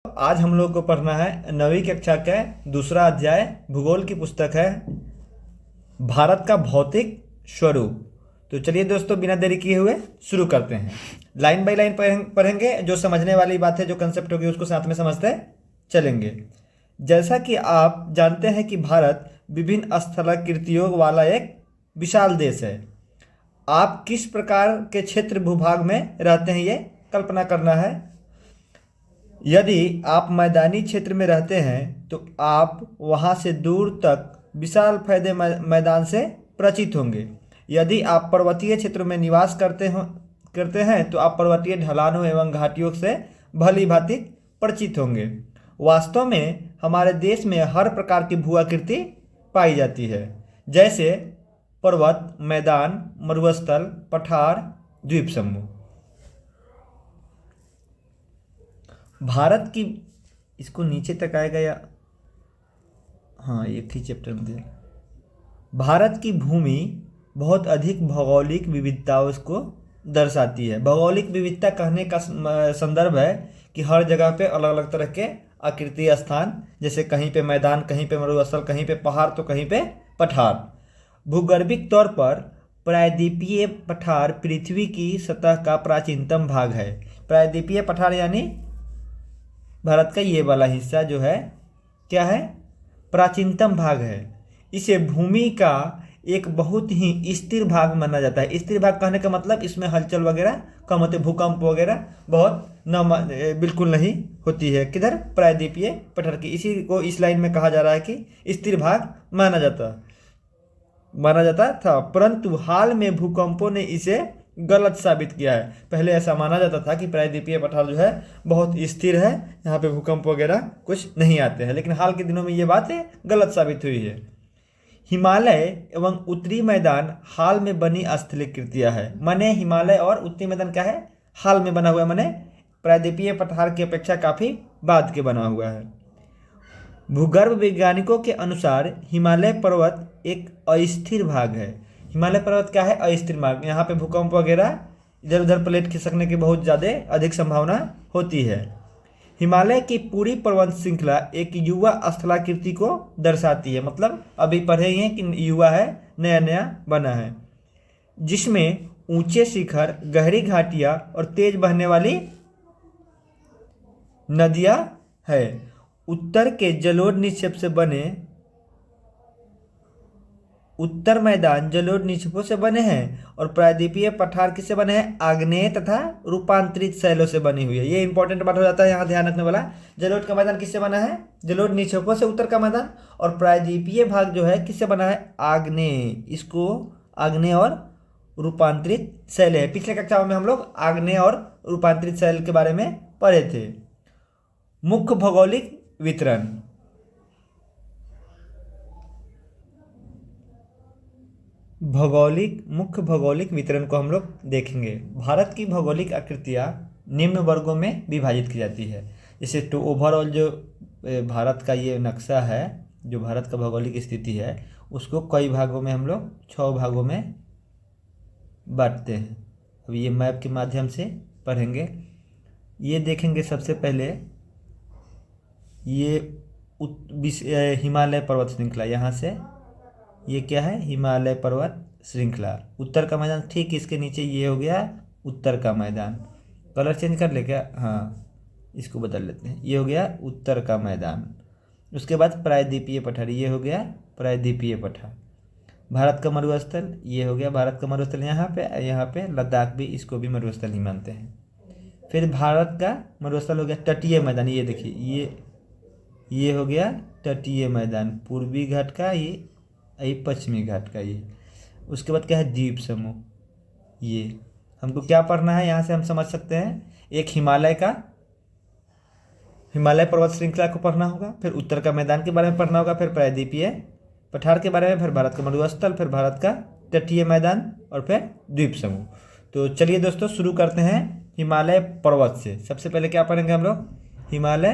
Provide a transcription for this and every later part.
आज हम लोग को पढ़ना है 9वीं कक्षा का दूसरा अध्याय भूगोल की पुस्तक है भारत का भौतिक स्वरूप। तो चलिए दोस्तों, बिना देरी किए हुए शुरू करते हैं। लाइन बाय लाइन पढ़ेंगे। जो समझने वाली बात है, जो कंसेप्ट होगी, उसको साथ में समझते चलेंगे। जैसा कि आप जानते हैं कि भारत विभिन्न स्थलाकृतियों वाला एक विशाल देश है। आप किस प्रकार के क्षेत्र भूभाग में रहते हैं, ये कल्पना करना है। यदि आप मैदानी क्षेत्र में रहते हैं तो आप वहां से दूर तक विशाल फैले मैदान से परिचित होंगे। यदि आप पर्वतीय क्षेत्रों में निवास करते हैं तो आप पर्वतीय ढलानों एवं घाटियों से भली भांति परिचित होंगे। वास्तव में हमारे देश में हर प्रकार की भू आकृति पाई जाती है, जैसे पर्वत, मैदान, मरुस्थल, पठार, द्वीप समूह। भारत की, इसको नीचे तक आएगा या हाँ, एक ही चैप्टर में दिया। भारत की भूमि बहुत अधिक भौगोलिक विविधताओं को दर्शाती है। भौगोलिक विविधता कहने का संदर्भ है कि हर जगह पे अलग अलग तरह के आकृति स्थान, जैसे कहीं पे मैदान, कहीं पे मरुस्थल, कहीं पे पहाड़ तो कहीं पे पठार। भूगर्भिक तौर पर प्रायद्वीपीय पठार पृथ्वी की सतह का प्राचीनतम भाग है। प्रायद्वीपीय पठार यानी भारत का ये वाला हिस्सा जो है, क्या है, प्राचीनतम भाग है। इसे भूमि का एक बहुत ही स्थिर भाग माना जाता है। स्थिर भाग कहने का मतलब इसमें हलचल वगैरह कम होते, भूकंप वगैरह बहुत बिल्कुल नहीं होती है। किधर? प्रायद्वीपीय पठार की। इसी को इस लाइन में कहा जा रहा है कि स्थिर भाग माना जाता था, परंतु हाल में भूकंपों ने इसे गलत साबित किया है। पहले ऐसा माना जाता था कि प्रायद्वीपीय पठार जो है बहुत स्थिर है, यहाँ पे भूकंप वगैरह कुछ नहीं आते हैं, लेकिन हाल के दिनों में ये बातें गलत साबित हुई है। हिमालय एवं उत्तरी मैदान हाल में बनी स्थलाकृतियाँ है। माने हिमालय और उत्तरी मैदान क्या है? हाल में बना हुआ है, माने प्रायद्वीपीय पठार की अपेक्षा काफ़ी बाद के बना हुआ है। भूगर्भ वैज्ञानिकों के अनुसार हिमालय पर्वत एक अस्थिर भाग है। हिमालय पर्वत क्या है? अस्थिर भाग। यहाँ पे भूकंप वगैरह, इधर उधर प्लेट खिसकने की बहुत ज़्यादा अधिक संभावना होती है। हिमालय की पूरी पर्वत श्रृंखला एक युवा स्थलाकृति को दर्शाती है। मतलब अभी पढ़े ही हैं कि युवा है, नया नया बना है, जिसमें ऊंचे शिखर, गहरी घाटियाँ और तेज बहने वाली नदियाँ है। उत्तर के जलोढ़ निक्षेप से बने उत्तर मैदान जलोढ़ निक्षेपों से बने हैं और प्रायद्वीपीय पठार किससे बने हैं? आग्नेय तथा रूपांतरित शैलों से बनी हुई है। ये इंपॉर्टेंट बात हो जाता है, यहाँ ध्यान रखने वाला। जलोढ़ का मैदान किससे बना है? जलोढ़ निक्षेपों से उत्तर का मैदान। और प्रायद्वीपीय भाग जो है किससे बना है? आग्नेय। इसको आग्नेय और रूपांतरित शैल है। पिछले कक्षाओं में हम लोग आग्नेय और रूपांतरित शैल के बारे में पढ़े थे। मुख्य भौगोलिक वितरण। मुख्य भौगोलिक वितरण को हम लोग देखेंगे। भारत की भौगोलिक आकृतियाँ निम्न वर्गों में विभाजित की जाती है। जैसे तो ओवरऑल जो भारत का ये नक्शा है, जो भारत का भौगोलिक स्थिति है, उसको कई भागों में हम लोग 6 भागों में बांटते हैं। अब ये मैप के माध्यम से पढ़ेंगे। ये देखेंगे सबसे पहले, ये हिमालय पर्वत श्रृंखला। यहाँ से ये क्या है? हिमालय पर्वत श्रृंखला। उत्तर का मैदान ठीक इसके नीचे ये हो गया उत्तर का मैदान। कलर चेंज कर ले क्या? हाँ, इसको बदल लेते हैं। ये हो गया उत्तर का मैदान। उसके बाद प्रायद्वीपीय पठार, ये हो गया प्रायद्वीपीय पठार। भारत का मरुस्थल, ये हो गया भारत का मरुस्थल। यहाँ पे लद्दाख भी, इसको भी मरुस्थल ही मानते हैं। फिर भारत का मरुस्थल हो गया तटीय मैदान। ये देखिए, ये हो गया तटीय मैदान, पूर्वी घाट का, ये पश्चिमी घाट का ये। उसके बाद क्या है? द्वीप समूह। ये हमको क्या पढ़ना है, यहाँ से हम समझ सकते हैं। एक हिमालय पर्वत श्रृंखला को पढ़ना होगा, फिर उत्तर का मैदान के बारे में पढ़ना होगा, फिर प्रायद्वीपीय पठार के बारे में, फिर भारत का मरुस्थल, फिर भारत का तटीय मैदान और फिर द्वीप समूह। तो चलिए दोस्तों, शुरू करते हैं हिमालय पर्वत से। सबसे पहले क्या पढ़ेंगे हम लोग? हिमालय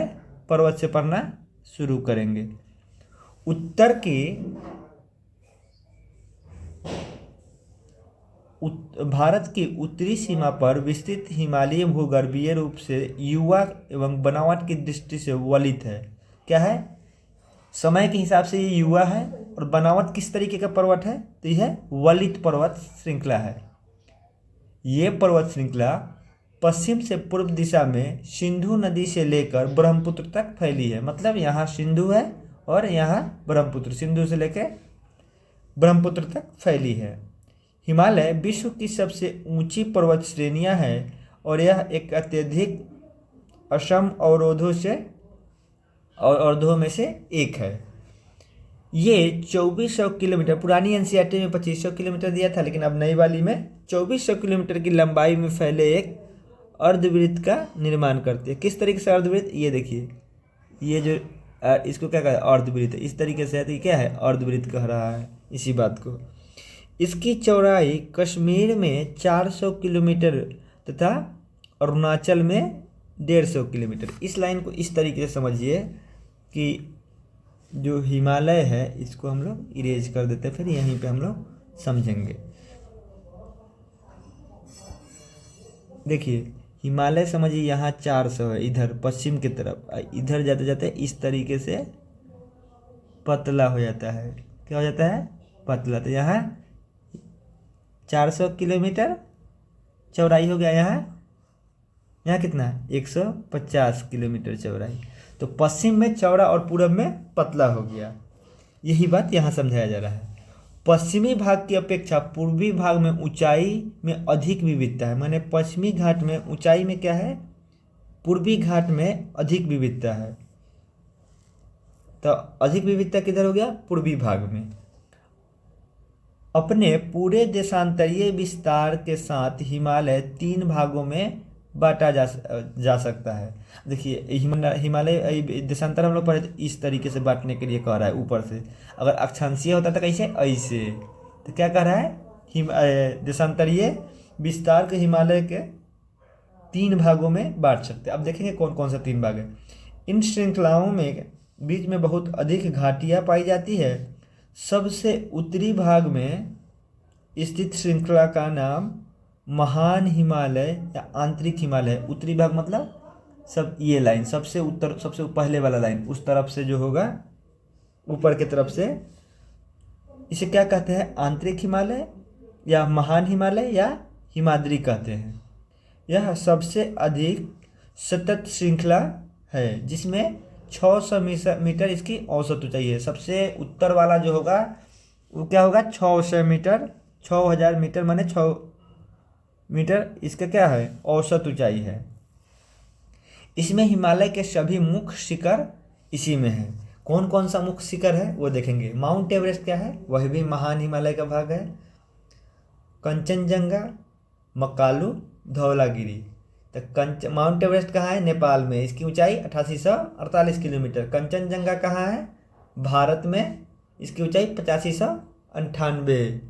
पर्वत से पढ़ना शुरू करेंगे। भारत की उत्तरी सीमा पर विस्तृत हिमालय भूगर्भीय रूप से युवा एवं बनावट की दृष्टि से वलित है। क्या है? समय के हिसाब से ये युवा है और बनावट किस तरीके का पर्वत है? तो यह वलित पर्वत श्रृंखला है। ये पर्वत श्रृंखला पश्चिम से पूर्व दिशा में सिंधु नदी से लेकर ब्रह्मपुत्र तक फैली है। मतलब यहाँ सिंधु है और यहाँ ब्रह्मपुत्र, सिंधु से लेकर ब्रह्मपुत्र तक फैली है। हिमालय विश्व की सबसे ऊंची पर्वत श्रेणियां हैं और यह एक अत्यधिक असम अवरोधों में से एक है। ये 2400 किलोमीटर, पुरानी एनसीईआरटी में 2500 किलोमीटर दिया था, लेकिन अब नई वाली में 2400 किलोमीटर की लंबाई में फैले एक अर्धवृत्त का निर्माण करती है। किस तरीके से अर्धवृत्त? ये देखिए, ये जो इसको क्या कहते हैं? अर्धवृत्त। इस तरीके से है तो ये क्या है? अर्धवृत्त कह रहा है इसी बात को। इसकी चौड़ाई कश्मीर में 400 किलोमीटर तथा अरुणाचल में 150 किलोमीटर। इस लाइन को इस तरीके से समझिए कि जो हिमालय है इसको हम लोग इरेज कर देते हैं, फिर यहीं पे हम लोग समझेंगे। देखिए हिमालय समझिए यहाँ 400 है, इधर पश्चिम की तरफ, इधर जाते जाते इस तरीके से पतला हो जाता है। क्या हो जाता है? पतला। तो यहाँ 400 किलोमीटर चौड़ाई हो गया। यहाँ कितना है? 150 किलोमीटर चौड़ाई। तो पश्चिम में चौड़ा और पूरब में पतला हो गया। यही बात यहाँ समझाया जा रहा है। पश्चिमी भाग की अपेक्षा पूर्वी भाग में ऊंचाई में अधिक विविधता है। माने पश्चिमी घाट में ऊंचाई में क्या है? पूर्वी घाट में अधिक विविधता है। तो अधिक विविधता किधर हो गया? पूर्वी भाग में। अपने पूरे देशांतरीय विस्तार के साथ हिमालय 3 भागों में बांटा जा सकता है। देखिए हिमालय देशांतर हम लोग पढ़े तो इस तरीके से बांटने के लिए कह रहा है ऊपर से। अगर अक्षांशीय होता तो कैसे? ऐसे। तो क्या कह रहा है? देशांतरीय विस्तार के हिमालय के 3 भागों में बांट सकते हैं। अब देखेंगे कौन कौन सा 3 भाग है। इन श्रृंखलाओं में बीच में बहुत अधिक घाटियाँ पाई जाती है। सबसे उत्तरी भाग में स्थित श्रृंखला का नाम महान हिमालय या आंतरिक हिमालय है। उत्तरी भाग मतलब सब ये लाइन, सबसे उत्तर, सबसे पहले वाला लाइन उस तरफ से जो होगा ऊपर की तरफ से, इसे क्या कहते हैं? आंतरिक हिमालय या महान हिमालय या हिमाद्री कहते हैं। यह सबसे अधिक सतत श्रृंखला है जिसमें 600 मीटर इसकी औसत ऊंचाई है। सबसे उत्तर वाला जो होगा वो क्या होगा? 600 मीटर, 6000 मीटर माने 6 मीटर इसका क्या है? औसत ऊंचाई है। इसमें हिमालय के सभी मुख्य शिखर इसी में है। कौन कौन सा मुख्य शिखर है वो देखेंगे। माउंट एवरेस्ट क्या है? वह भी महान हिमालय का भाग है। कंचनजंगा, मकालू, धौलागिरी। तो माउंट एवरेस्ट कहाँ है? नेपाल में। इसकी ऊंचाई 8848 किलोमीटर। कंचनजंगा कहाँ है? भारत में। इसकी ऊंचाई 8598।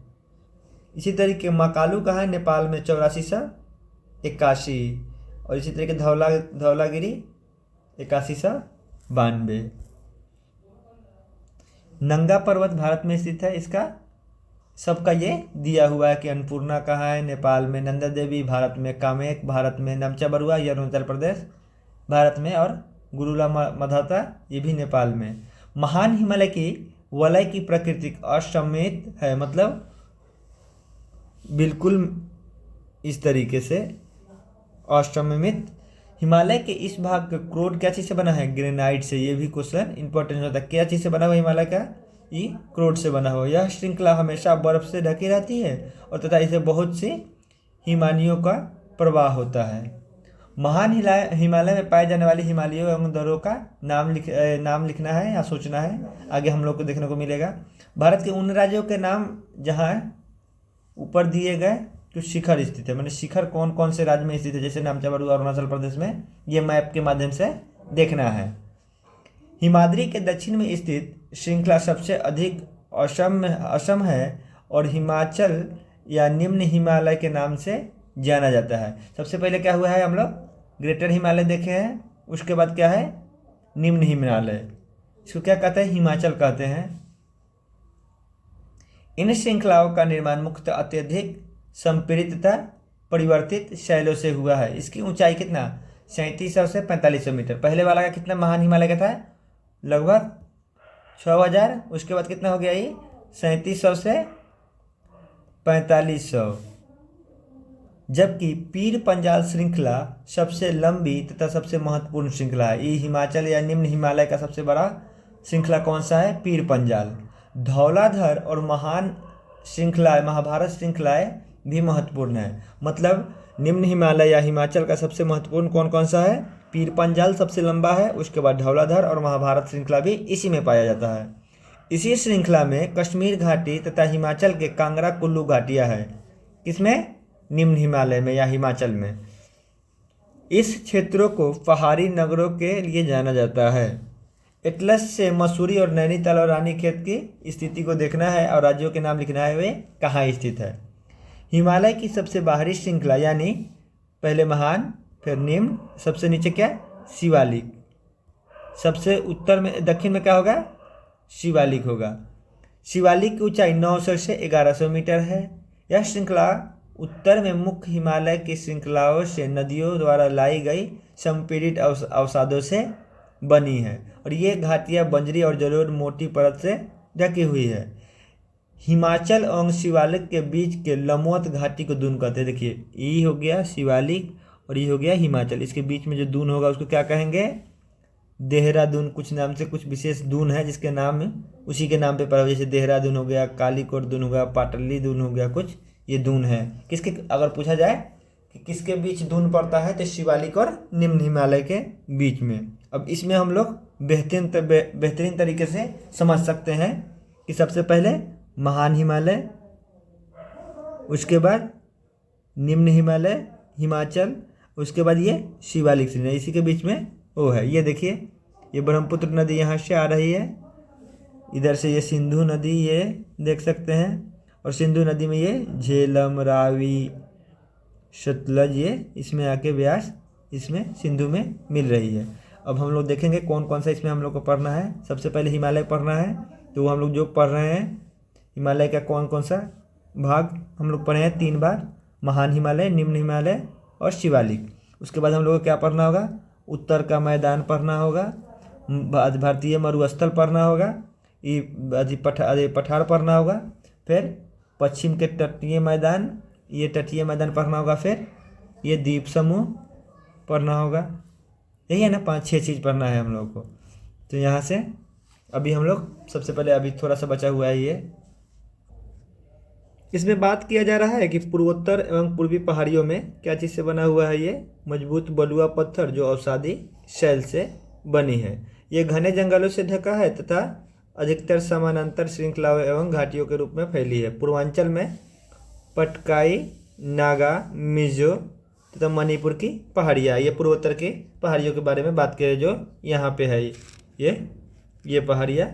इसी तरीके मकालू कहाँ है? नेपाल में, 8481। और इसी तरीके धौलागिरी 8192। नंगा पर्वत भारत में स्थित है। इसका सबका ये दिया हुआ है कि अन्नपूर्णा कहाँ है? नेपाल में। नंदा देवी भारत में। कामेक भारत में। नमचा बरुआ ये अरुणाचल प्रदेश भारत में। और गुरुला मधाता ये भी नेपाल में। महान हिमालय की वलय की प्रकृति असममित है, मतलब बिल्कुल इस तरीके से असममित। हिमालय के इस भाग का क्रोड क्या चीज़ से बना है? ग्रेनाइट से। ये भी क्वेश्चन इंपॉर्टेंट होता है। क्या चीज़ से बना हुआ हिमालय का? ये क्रोड से बना हुआ। यह श्रृंखला हमेशा बर्फ से ढकी रहती है और तथा इसे बहुत सी हिमानियों का प्रवाह होता है। महान हिमालय में पाए जाने वाली हिमालयों एवं दर्रों का नाम लिखना है या सोचना है। आगे हम लोग को देखने को मिलेगा। भारत के उन राज्यों के नाम जहाँ ऊपर दिए गए कुछ शिखर स्थित है। मैंने शिखर कौन कौन से राज्य में स्थित है, जैसे नामचा बरुआ अरुणाचल प्रदेश में, ये मैप के माध्यम से देखना है। हिमाद्री के दक्षिण में स्थित श्रृंखला सबसे अधिक असम है और हिमाचल या निम्न हिमालय के नाम से जाना जाता है। सबसे पहले क्या हुआ है? हम लोग ग्रेटर हिमालय देखे हैं, उसके बाद क्या है? निम्न हिमालय। इसको क्या कहते हैं? हिमाचल कहते हैं। इन श्रृंखलाओं का निर्माण मुख्यतः अत्यधिक संपीड़ित तथा परिवर्तित शैलों से हुआ है। इसकी ऊंचाई कितना, 3700 से 4500 मीटर। पहले वाला का कितना, महान हिमालय का था लगभग 6000, उसके बाद कितना हो गया ये 3700 से 4500। जबकि पीर पंजाल श्रृंखला सबसे लंबी तथा सबसे महत्वपूर्ण श्रृंखला है। ये हिमाचल या निम्न हिमालय का सबसे बड़ा श्रृंखला कौन सा है, पीर पंजाल। धौलाधर और महान श्रृंखलाएँ, महाभारत श्रृंखलाएँ भी महत्वपूर्ण है। मतलब निम्न हिमालय या हिमाचल का सबसे महत्वपूर्ण कौन कौन सा है, पीर पंजाल सबसे लंबा है, उसके बाद धौलाधर और महाभारत श्रृंखला भी इसी में पाया जाता है। इसी श्रृंखला में कश्मीर घाटी तथा हिमाचल के कांगड़ा कुल्लू घाटियाँ है। किसमें, निम्न हिमालय में या हिमाचल में। इस क्षेत्रों को पहाड़ी नगरों के लिए जाना जाता है। एटलस से मसूरी और नैनीताल और रानीखेत की स्थिति को देखना है और राज्यों के नाम लिखना है वे कहाँ स्थित है। हिमालय की सबसे बाहरी श्रृंखला यानी पहले महान, फिर निम्न, सबसे नीचे क्या, शिवालिक। सबसे उत्तर में, दक्षिण में क्या होगा, शिवालिक होगा। शिवालिक की ऊंचाई 900 से 1100 मीटर है। यह श्रृंखला उत्तर में मुख्य हिमालय की श्रृंखलाओं से नदियों द्वारा लाई गई संपीड़ित अवसादों से बनी है और ये घाटियाँ बंजरी और जलोढ़ मोटी परत से ढकी हुई है। हिमाचल एवं शिवालिक के बीच के लंबवत घाटी को दून कहते हैं। देखिए, ये हो गया शिवालिक और ये हो गया हिमाचल। इसके बीच में जो दून होगा उसको क्या कहेंगे, देहरादून। कुछ नाम से कुछ विशेष दून है जिसके नाम उसी के नाम पे पड़ा, जैसे देहरादून हो गया, कालीकोट दून हो गया, पाटली दून हो गया, कुछ ये दून है। किसके, अगर पूछा जाए कि किसके बीच दून पड़ता है तो शिवालिक और निम्न हिमालय के बीच में। अब इसमें हम लोग बेहतरीन तरीके से समझ सकते हैं कि सबसे पहले महान हिमालय, उसके बाद निम्न हिमालय हिमाचल, उसके बाद ये शिवालिक श्रेणी, इसी के बीच में वो है। ये देखिए, ये ब्रह्मपुत्र नदी यहाँ से आ रही है, इधर से ये सिंधु नदी ये देख सकते हैं, और सिंधु नदी में ये झेलम, रावी, सतलज ये इसमें आके व्यास इसमें सिंधु में मिल रही है। अब हम लोग देखेंगे कौन कौन सा इसमें हम लोग को पढ़ना है। सबसे पहले हिमालय पढ़ना है, तो हम लोग जो पढ़ रहे हैं हिमालय का कौन कौन सा भाग हम लोग पढ़े हैं 3 बार, महान हिमालय, निम्न हिमालय और शिवालिक। उसके बाद हम लोग को क्या पढ़ना होगा, उत्तर का मैदान पढ़ना होगा, भारतीय मरुस्थल पढ़ना होगा, पठार पढ़ना होगा, फिर पश्चिम के तटीय मैदान, ये तटीय मैदान पढ़ना होगा, फिर ये द्वीप समूह पढ़ना होगा। यही है ना, 5-6 चीज़ पढ़ना है हम लोग को। तो यहाँ से अभी हम लोग सबसे पहले अभी थोड़ा सा बचा हुआ है ये, इसमें बात किया जा रहा है कि पूर्वोत्तर एवं पूर्वी पहाड़ियों में क्या चीज़ से बना हुआ है, ये मजबूत बलुआ पत्थर जो अवसादी शैल से बनी है। ये घने जंगलों से ढका है तथा अधिकतर समानांतर श्रृंखलाओं एवं घाटियों के रूप में फैली है। पूर्वांचल में पटकाई, नागा, मिजो तथा मणिपुर की पहाड़ियाँ, ये पूर्वोत्तर की पहाड़ियों के बारे में बात करें जो यहाँ पे है। ये पहाड़ियाँ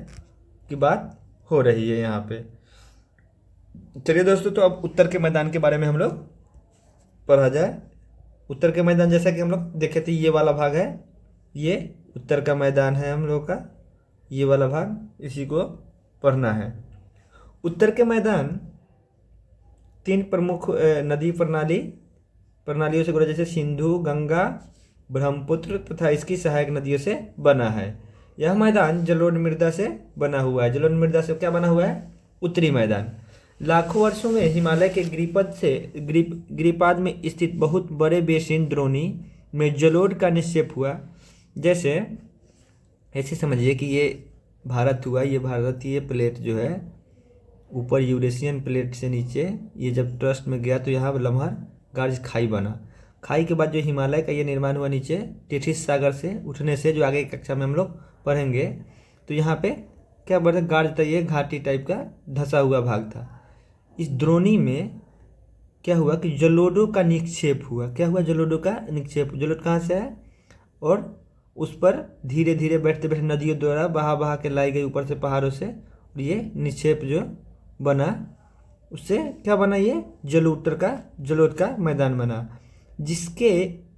की बात हो रही है यहाँ पे। चलिए दोस्तों, तो अब उत्तर के मैदान के बारे में हम लोग पढ़ा जाए। उत्तर के मैदान जैसा कि हम लोग देखे थे, ये वाला भाग है, ये उत्तर का मैदान है हम लोग का, ये वाला भाग, इसी को पढ़ना है। उत्तर के मैदान 3 प्रमुख नदी प्रणालियों से गुजरा, जैसे सिंधु, गंगा, ब्रह्मपुत्र तथा इसकी सहायक नदियों से बना है। यह मैदान जलोढ़ मृदा से बना हुआ है। जलोढ़ मृदा से क्या बना हुआ है, उत्तरी मैदान। लाखों वर्षों में हिमालय के गिरिपाद में स्थित बहुत बड़े बेसिन द्रोणी में जलोढ़ का निक्षेप हुआ। जैसे ऐसे समझिए कि ये भारत हुआ, ये भारतीय प्लेट जो है ऊपर यूरेशियन प्लेट से नीचे ये जब ट्रस्ट में गया तो यहाँ लम्हर गार्ज खाई बना। खाई के बाद जो हिमालय का ये निर्माण हुआ नीचे टिथिस सागर से उठने से, जो आगे की कक्षा में हम लोग पढ़ेंगे, तो यहाँ पे क्या बढ़ता गार्ज था, ये घाटी टाइप का धंसा हुआ भाग था। इस द्रोणी में क्या हुआ कि जलोढ़ों का निक्षेप हुआ। क्या हुआ, जलोढ़ों का निक्षेप। जलोढ़ कहाँ से है, और उस पर धीरे धीरे बैठते बैठते नदियों द्वारा बहा के लाई गई ऊपर से पहाड़ों से, और ये निक्षेप जो बना उससे क्या बना, ये जलोढ़ का मैदान बना, जिसके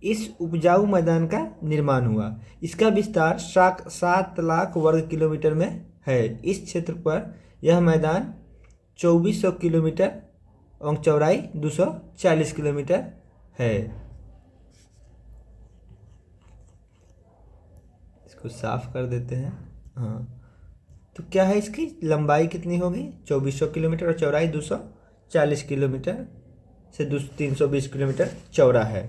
इस उपजाऊ मैदान का निर्माण हुआ। इसका विस्तार 7 लाख वर्ग किलोमीटर में है। इस क्षेत्र पर यह मैदान 2400 किलोमीटर और चौड़ाई 240 किलोमीटर है। इसको साफ कर देते हैं। हाँ, तो क्या है, इसकी लंबाई कितनी होगी 2400 किलोमीटर और चौड़ाई 240 किलोमीटर से 320 किलोमीटर चौड़ा है।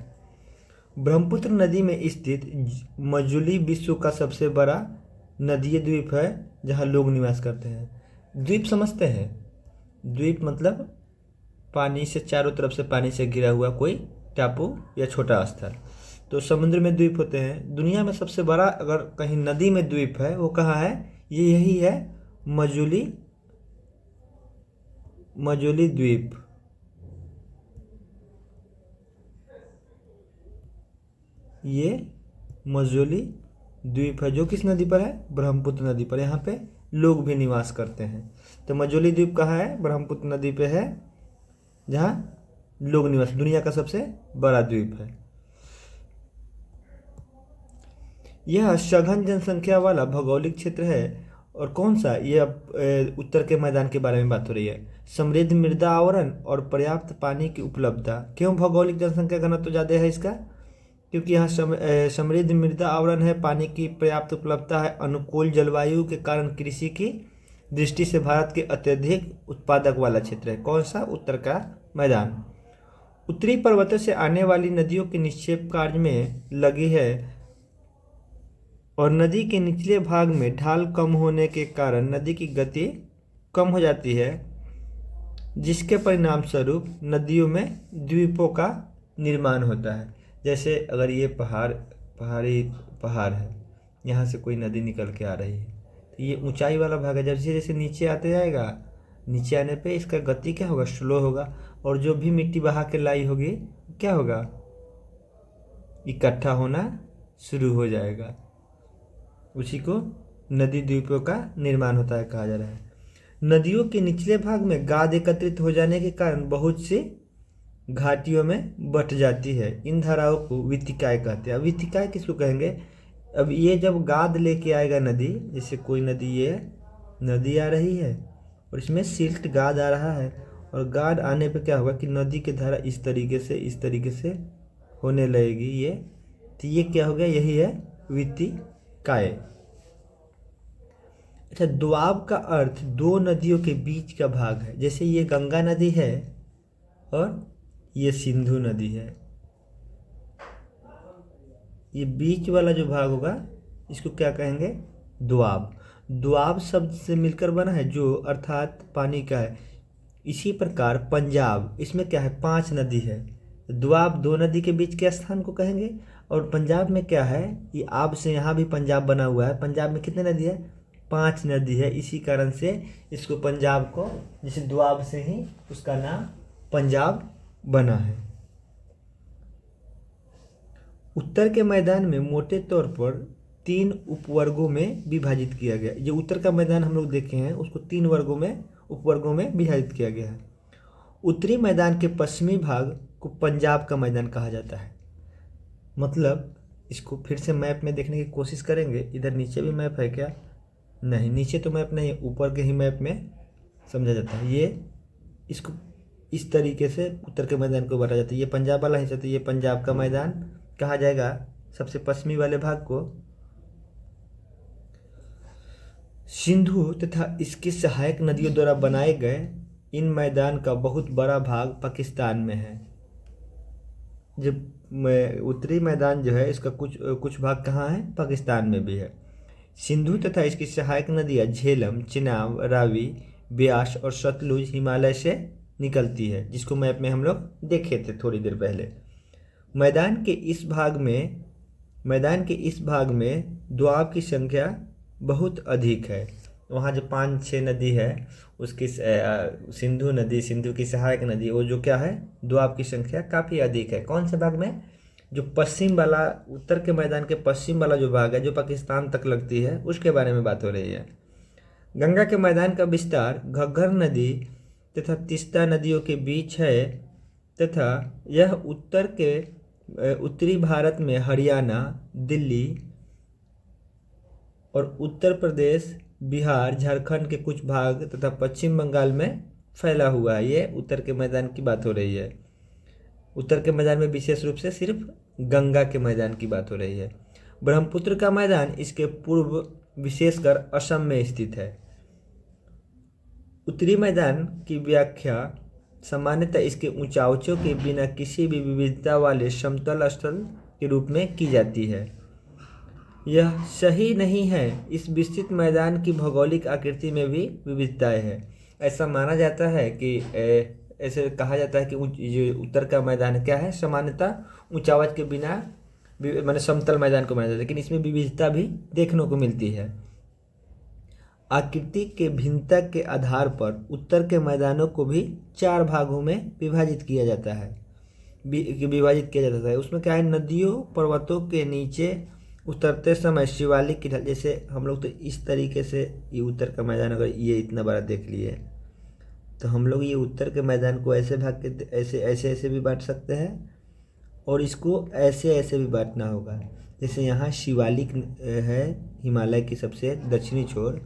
ब्रह्मपुत्र नदी में स्थित मजुली विश्व का सबसे बड़ा नदीय द्वीप है जहाँ लोग निवास करते हैं। द्वीप समझते हैं, द्वीप मतलब पानी से चारों तरफ से पानी से घिरा हुआ कोई टापू या छोटा स्थल। तो समुद्र में द्वीप होते हैं। दुनिया में सबसे बड़ा अगर कहीं नदी में द्वीप है वो कहाँ है, ये यही है, मजुली द्वीप। ये मजुली द्वीप है जो किस नदी पर है, ब्रह्मपुत्र नदी पर। यहाँ पे लोग भी निवास करते हैं। तो मजुली द्वीप कहाँ है, ब्रह्मपुत्र नदी पे है, जहाँ लोग निवास, दुनिया का सबसे बड़ा द्वीप है। यह सघन जनसंख्या वाला भौगोलिक क्षेत्र है। और कौन सा, ये अब उत्तर के मैदान के बारे में बात हो रही है। समृद्ध मृदा आवरण और पर्याप्त पानी की उपलब्धता। क्यों भौगोलिक जनसंख्या घनत्व तो ज़्यादा है इसका, क्योंकि यहाँ समृद्ध मृदा आवरण है, पानी की पर्याप्त उपलब्धता है, अनुकूल जलवायु के कारण कृषि की दृष्टि से भारत के अत्यधिक उत्पादक वाला क्षेत्र है। कौन सा, उत्तर का मैदान। उत्तरी पर्वतों से आने वाली नदियों के निक्षेप कार्य में लगी है और नदी के निचले भाग में ढाल कम होने के कारण नदी की गति कम हो जाती है, जिसके परिणाम स्वरूप नदियों में द्वीपों का निर्माण होता है। जैसे अगर ये पहाड़ है, यहाँ से कोई नदी निकल के आ रही है, तो ये ऊंचाई वाला भाग है। जैसे जैसे नीचे आते जाएगा, नीचे आने पे इसका गति क्या होगा, स्लो होगा, और जो भी मिट्टी बहा के लाई होगी क्या होगा, इकट्ठा होना शुरू हो जाएगा। उसी को नदी द्वीपों का निर्माण होता है कहा जा रहा है। नदियों के निचले भाग में गाद एकत्रित हो जाने के कारण बहुत सी घाटियों में बट जाती है। इन धाराओं को वित्तिकाएँ कहते हैं। अब वित्तिकाएँ किसको कहेंगे, अब ये जब गाद लेके आएगा नदी, जैसे कोई नदी, ये नदी आ रही है और इसमें सिल्ट गाद आ रहा है, और गाद आने पे क्या होगा कि नदी की धारा इस तरीके से होने लगेगी ये, तो ये क्या हो गया, यही है वित्तिकाएँ। अच्छा, दोआब का अर्थ दो नदियों के बीच का भाग है। जैसे ये गंगा नदी है और ये सिंधु नदी है, ये बीच वाला जो भाग होगा इसको क्या कहेंगे, दोआब। दोआब शब्द से मिलकर बना है जो, अर्थात पानी का है। इसी प्रकार पंजाब, इसमें क्या है, 5 नदी है। दोआब 2 नदी के बीच के स्थान को कहेंगे। और पंजाब में क्या है, ये आब से यहाँ भी पंजाब बना हुआ है। पंजाब में कितने नदी है, 5 नदी है। इसी कारण से इसको पंजाब को, जैसे दोआब से ही उसका नाम पंजाब बना है। उत्तर के मैदान में मोटे तौर पर 3 उपवर्गों में विभाजित किया गया। जो उत्तर का मैदान हम लोग देखे हैं उसको 3 उपवर्गों में विभाजित किया गया है। उत्तरी मैदान के पश्चिमी भाग को पंजाब का मैदान कहा जाता है। मतलब इसको फिर से मैप में देखने की कोशिश करेंगे। इधर नीचे भी मैप है क्या, नहीं, नीचे तो मैप नहीं, ऊपर के ही मैप में समझा जाता है। ये इसको इस तरीके से उत्तर के मैदान को बांटा जाता है। ये पंजाब वाला हिस्सा, तो ये पंजाब का मैदान कहा जाएगा सबसे पश्चिमी वाले भाग को। सिंधु तथा इसकी सहायक नदियों द्वारा बनाए गए इन मैदान का बहुत बड़ा भाग पाकिस्तान में है। जब उत्तरी मैदान जो है इसका कुछ भाग कहाँ है, पाकिस्तान में भी है। सिंधु तथा इसकी सहायक नदियाँ झेलम, चिनाब, रावी, ब्यास और सतलुज हिमालय से निकलती है, जिसको मैप में हम लोग देखे थे थोड़ी देर पहले। मैदान के इस भाग में दोआब की संख्या बहुत अधिक है। वहाँ जो 5-6 नदी है उसकी सिंधु नदी, सिंधु की सहायक नदी, वो जो क्या है, दोआब की संख्या काफ़ी अधिक है। कौन से भाग में, जो पश्चिम वाला, उत्तर के मैदान के पश्चिम वाला जो भाग है जो पाकिस्तान तक लगती है, उसके बारे में बात हो रही है। गंगा के मैदान का विस्तार घग्गर नदी तथा तीस्ता नदियों के बीच है तथा यह उत्तरी भारत में हरियाणा, दिल्ली और उत्तर प्रदेश, बिहार, झारखंड के कुछ भाग तथा पश्चिम बंगाल में फैला हुआ है। ये उत्तर के मैदान की बात हो रही है। उत्तर के मैदान में विशेष रूप से सिर्फ गंगा के मैदान की बात हो रही है। ब्रह्मपुत्र का मैदान इसके पूर्व विशेषकर असम में स्थित है। उत्तरी मैदान की व्याख्या सामान्यतः इसके ऊंचाइयों के बिना किसी भी विविधता वाले समतल स्थल के रूप में की जाती है। यह सही नहीं है। इस विस्तृत मैदान की भौगोलिक आकृति में भी विविधताएं हैं। ऐसा माना जाता है कि ऐसे कहा जाता है कि जो उत्तर का मैदान क्या है, सामान्यतः ऊंचाई के बिना माने समतल मैदान को माना जाता है, लेकिन इसमें विविधता भी देखने को मिलती है। आकृति के भिन्नता के आधार पर उत्तर के मैदानों को भी 4 भागों में विभाजित किया जाता है। उसमें क्या है, नदियों पर्वतों के नीचे उतरते समय शिवालिक की ढाल, जैसे हम लोग तो इस तरीके से ये उत्तर का मैदान अगर ये इतना बड़ा देख लिए तो हम लोग ये उत्तर के मैदान को ऐसे भाग के ऐसे ऐसे ऐसे भी बांट सकते हैं और इसको ऐसे ऐसे भी बांटना होगा। जैसे यहाँ शिवालिक है हिमालय की सबसे दक्षिणी छोर,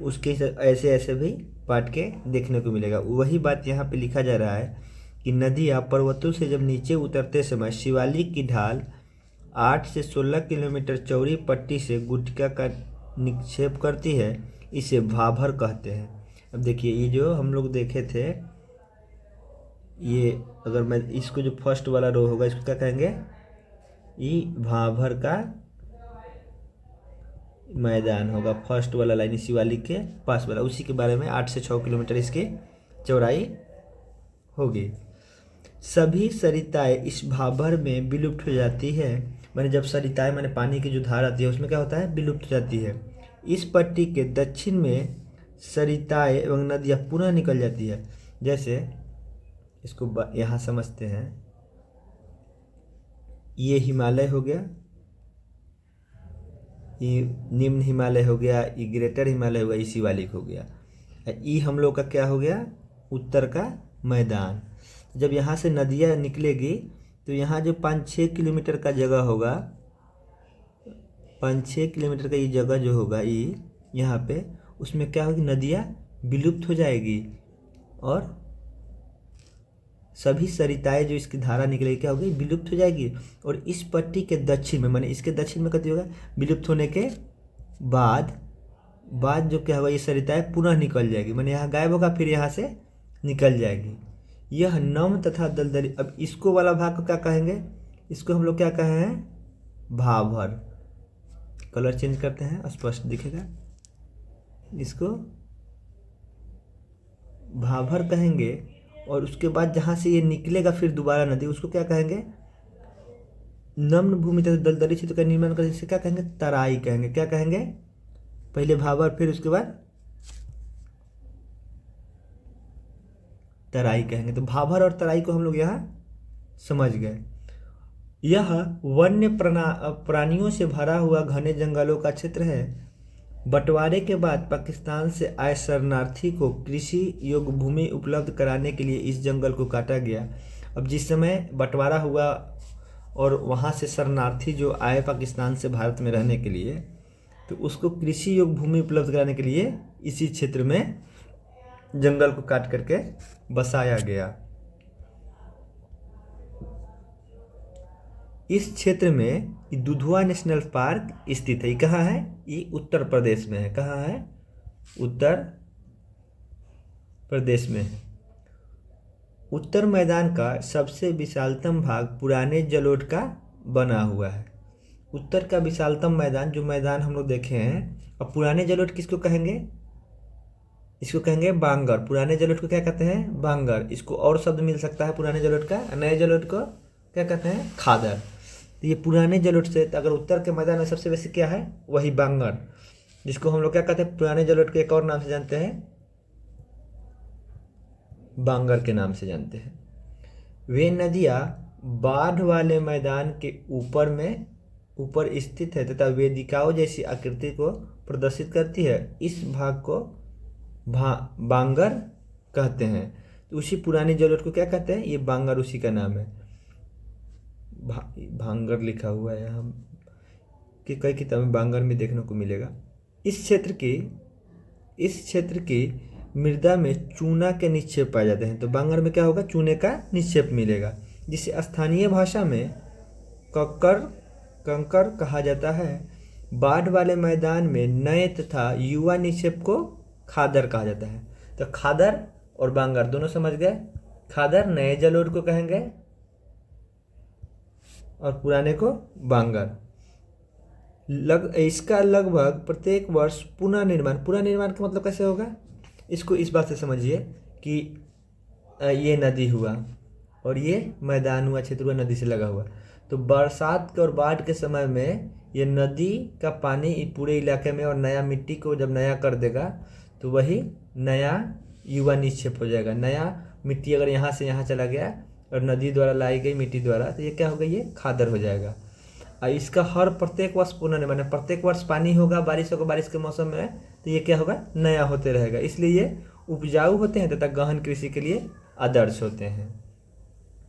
उसके ऐसे ऐसे भी बांट के देखने को मिलेगा। वही बात यहाँ पे लिखा जा रहा है कि नदियाँ पर्वतों से जब नीचे उतरते समय शिवालिक की ढाल 8 से 16 किलोमीटर चौड़ी पट्टी से गुटिका का निक्षेप करती है। इसे भाभर कहते हैं। अब देखिए ये जो हम लोग देखे थे, ये अगर मैं इसको जो फर्स्ट वाला रो होगा इसको क्या कहेंगे, ये भाभर का मैदान होगा। फर्स्ट वाला लाइन शिवालिक के पास वाला, उसी के बारे में 8 से 6 किलोमीटर इसकी चौड़ाई होगी। सभी सरिताएं इस भाभर में विलुप्त हो जाती है। मैंने जब सरिताएं माने पानी की जो धार आती है उसमें क्या होता है, विलुप्त हो जाती है। इस पट्टी के दक्षिण में सरिताएं एवं नदियाँ पुनः निकल जाती है। जैसे इसको यहाँ समझते हैं, ये हिमालय हो गया, ये निम्न हिमालय हो गया, ये ग्रेटर हिमालय हो गया, ये शिवालिक हो गया। ये हम लोग का क्या हो गया, उत्तर का मैदान। जब यहाँ से नदियाँ निकलेगी तो यहाँ जो 5-6 किलोमीटर का जगह होगा, 5-6 किलोमीटर का ये जगह जो होगा ये यहाँ पे, उसमें क्या होगी, नदियाँ विलुप्त हो जाएगी और सभी सरिताएं जो इसकी धारा निकलेगी क्या होगी, विलुप्त हो जाएगी। और इस पट्टी के दक्षिण में माने इसके दक्षिण में कथी होगा, विलुप्त होने के बाद जो क्या होगा, ये सरिताएं पुनः निकल जाएगी, माने यहाँ गायब होगा फिर यहाँ से निकल जाएगी। यह नम तथा दलदली। अब इसको वाला भाग को क्या कहेंगे, इसको हम लोग क्या कहे हैं, भाभर। कलर चेंज करते हैं स्पष्ट दिखेगा, इसको भाभर कहेंगे। और उसके बाद जहाँ से ये निकलेगा फिर दोबारा नदी, उसको क्या कहेंगे, नम्न भूमि तथा दलदली क्षेत्र का निर्माण कर, इसे क्या कहेंगे, तराई कहेंगे। क्या कहेंगे, पहले भाभर फिर उसके बाद तराई कहेंगे। तो भाभर और तराई को हम लोग यहाँ समझ गए। यह वन्य प्राणियों से भरा हुआ घने जंगलों का क्षेत्र है। बंटवारे के बाद पाकिस्तान से आए शरणार्थी को कृषि योग्य भूमि उपलब्ध कराने के लिए इस जंगल को काटा गया। अब जिस समय बंटवारा हुआ और वहाँ से शरणार्थी जो आए पाकिस्तान से भारत में रहने के लिए, तो उसको कृषि योग्य भूमि उपलब्ध कराने के लिए इसी क्षेत्र में जंगल को काट करके बसाया गया। इस क्षेत्र में दुधवा नेशनल पार्क स्थित है। ये कहाँ है, ये उत्तर प्रदेश में है। कहाँ है, उत्तर प्रदेश में है। उत्तर मैदान का सबसे विशालतम भाग पुराने जलोढ़ का बना हुआ है। उत्तर का विशालतम मैदान, जो मैदान हम लोग देखे हैं, अब पुराने जलोढ़ किसको कहेंगे, इसको कहेंगे बांगर। पुराने जलोढ़ को क्या कहते हैं, बांगर। इसको और शब्द मिल सकता है पुराने जलोढ़ का, नए जलोढ़ को क्या कहते हैं, खादर। तो ये पुराने जलोढ़ से अगर उत्तर के मैदान में सबसे बेसी क्या है, वही बांगर, जिसको हम लोग क्या कहते हैं, पुराने जलोढ़ के एक और नाम से जानते हैं, बांगर के नाम से जानते हैं। वे नदियाँ बाढ़ वाले मैदान के ऊपर स्थित है तथा वेदिकाओं जैसी आकृति को प्रदर्शित करती है। इस भाग को बांगर कहते हैं। तो उसी पुरानी जलोढ़ को क्या कहते हैं, ये बांगर उसी का नाम है। भांगर लिखा हुआ है यहाँ कि कई किताबें बांगर में देखने को मिलेगा। इस क्षेत्र की मृदा में चूना के निक्षेप पाए जाते हैं। तो बांगर में क्या होगा, चूने का निक्षेप मिलेगा, जिसे स्थानीय भाषा में कक्कर कंकर कहा जाता है। बाढ़ वाले मैदान में नए तथा युवा निक्षेप को खादर कहा जाता है। तो खादर और बांगर दोनों समझ गए। खादर नए जलोढ़ को कहेंगे और पुराने को बांगर। इसका लगभग प्रत्येक वर्ष पुनः निर्माण का मतलब कैसे होगा, इसको इस बात से समझिए कि ये नदी हुआ और ये मैदान हुआ, क्षेत्र हुआ, नदी से लगा हुआ। तो बरसात के और बाढ़ के समय में ये नदी का पानी पूरे इलाके में और नया मिट्टी को जब नया कर देगा तो वही नया युवा निक्षेप हो जाएगा। नया मिट्टी अगर यहाँ से यहाँ चला गया और नदी द्वारा लाई गई मिट्टी द्वारा, तो ये क्या होगा, ये खादर हो जाएगा। और इसका हर प्रत्येक वर्ष पुनर्निर्माण, प्रत्येक वर्ष पानी होगा, बारिश होगा, बारिश के मौसम में तो ये क्या होगा, नया होते रहेगा। इसलिए ये उपजाऊ होते हैं तथा गहन कृषि के लिए आदर्श होते हैं।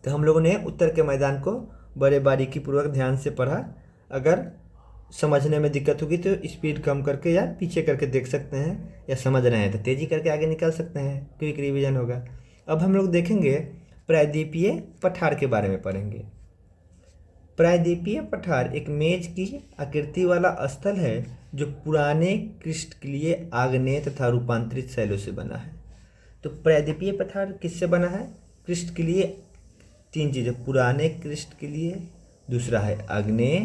तो हम लोगों ने उत्तर के मैदान को बड़े बारीकी पूर्वक ध्यान से पढ़ा। अगर समझने में दिक्कत होगी तो स्पीड कम करके या पीछे करके देख सकते हैं, या समझ रहे हैं तो तेज़ी करके आगे निकल सकते हैं, क्विक रिवीजन होगा। अब हम लोग देखेंगे प्रायद्वीपीय पठार के बारे में पढ़ेंगे। प्रायद्वीपीय पठार एक मेज की आकृति वाला स्थल है जो पुराने क्रिस्टलीय आग्नेय तथा रूपांतरित शैलों से बना है। तो प्रायद्वीपीय पठार किससे बना है, क्रिस्टलीय, तीन चीज़ें, पुराने क्रिस्टलीय, दूसरा है आग्नेय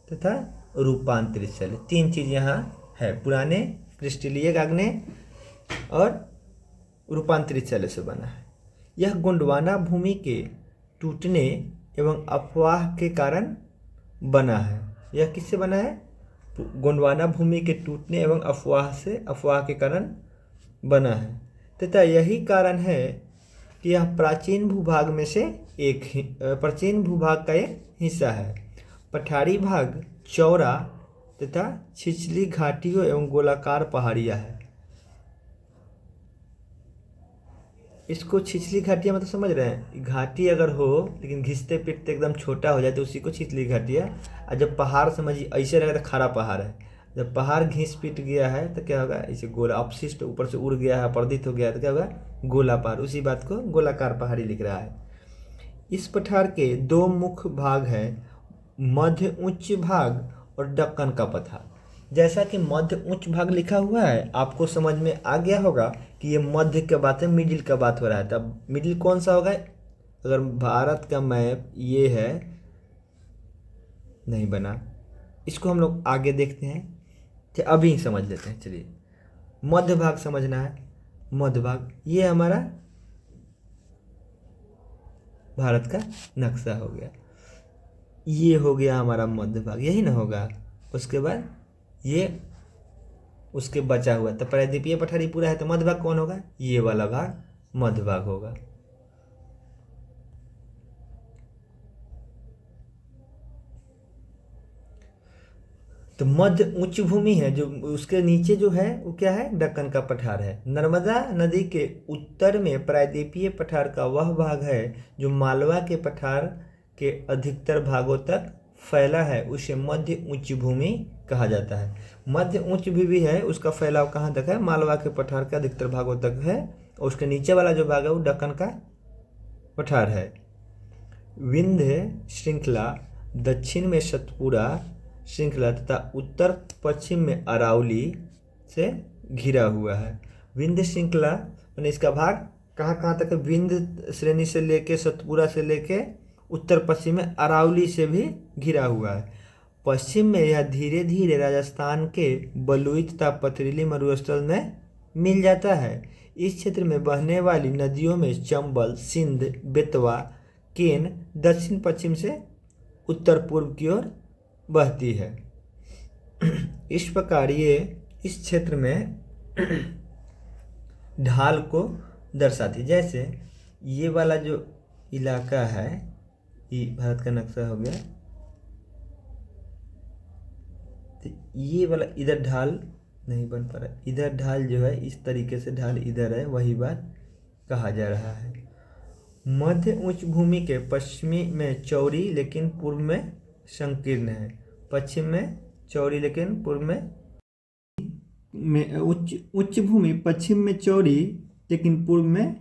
तथा रूपांतरित शैल, तीन चीज़ यहाँ है, पुराने क्रिस्टलीय, आग्नेय और रूपांतरित शैलों से बना है। यह गोंडवाना भूमि के टूटने एवं अफवाह के कारण बना है। यह किससे बना है, गोंडवाना भूमि के टूटने एवं अफवाह के कारण बना है तथा यही कारण है कि यह प्राचीन भूभाग में से प्राचीन भूभाग का एक हिस्सा है। पठारी भाग चौड़ा तथा छिछली घाटियों एवं गोलाकार पहाड़ियाँ है। इसको छिछली घाटियाँ मतलब समझ रहे हैं, घाटी अगर हो लेकिन घिसते पीटते एकदम छोटा हो जाए तो उसी को छिछली घाटियाँ। और जब पहाड़ समझिए ऐसे रहेगा तो खड़ा पहाड़ है, जब पहाड़ घिस पीट गया है तो क्या होगा, ऐसे गोला अपशिष्ट ऊपर से उड़ गया है, अपरदित हो गया है तो क्या होगा, गोला पहाड़, उसी बात को गोलाकार पहाड़ी लिख रहा है। इस पठार के दो मुख्य भाग है, मध्य उच्च भाग और दक्कन का पठार। जैसा कि मध्य उच्च भाग लिखा हुआ है, आपको समझ में आ गया होगा कि ये मध्य का बात है, मिडिल का बात हो रहा है। तब मिडिल कौन सा होगा, अगर भारत का मैप ये है, नहीं बना, इसको हम लोग आगे देखते हैं, तो अभी समझ लेते हैं। चलिए, मध्य भाग समझना है। मध्य भाग ये हमारा भारत का नक्शा हो गया, ये हो गया हमारा मध्य भाग, यही ना होगा। उसके बाद ये उसके बचा हुआ, तो प्रायद्वीपीय पठारी पूरा है तो मध्य भाग कौन होगा, ये वाला भाग मध्य भाग होगा। तो मध्य उच्च भूमि है, जो उसके नीचे जो है वो क्या है, दक्कन का पठार है। नर्मदा नदी के उत्तर में प्रायद्वीपीय पठार का वह भाग है जो मालवा के पठार के अधिकतर भागों तक फैला है, उसे मध्य उच्च भूमि कहा जाता है। मध्य उच्च भूमि है, उसका फैलाव कहाँ तक है, मालवा के पठार के अधिकतर भागों तक है, और उसके नीचे वाला जो भाग है वो दक्कन का पठार है। विंध्य श्रृंखला दक्षिण में सतपुड़ा श्रृंखला तथा उत्तर पश्चिम में अरावली से घिरा हुआ है। विंध्य श्रृंखला यानी इसका भाग कहाँ कहाँ तक है, विंध्य श्रेणी से लेके सतपुड़ा से लेके उत्तर पश्चिम में अरावली से भी घिरा हुआ है। पश्चिम में यह धीरे धीरे राजस्थान के बलुई तथा पथरीली मरुस्थल में मिल जाता है। इस क्षेत्र में बहने वाली नदियों में चंबल, सिंध, बेतवा, केन दक्षिण पश्चिम से उत्तर पूर्व की ओर बहती है। इस प्रकार ये इस क्षेत्र में ढाल को दर्शाती है। जैसे ये वाला जो इलाका है, ये भारत का नक्शा हो गया, तो ये वाला इधर ढाल नहीं बन पा रहा, इधर ढाल जो है इस तरीके से ढाल इधर है, वही बात कहा जा रहा है। मध्य उच्च भूमि के पश्चिमी में चौड़ी लेकिन पूर्व में संकीर्ण है। पश्चिम में चौड़ी लेकिन पूर्व में उच्च भूमि पश्चिम में चौड़ी लेकिन पूर्व में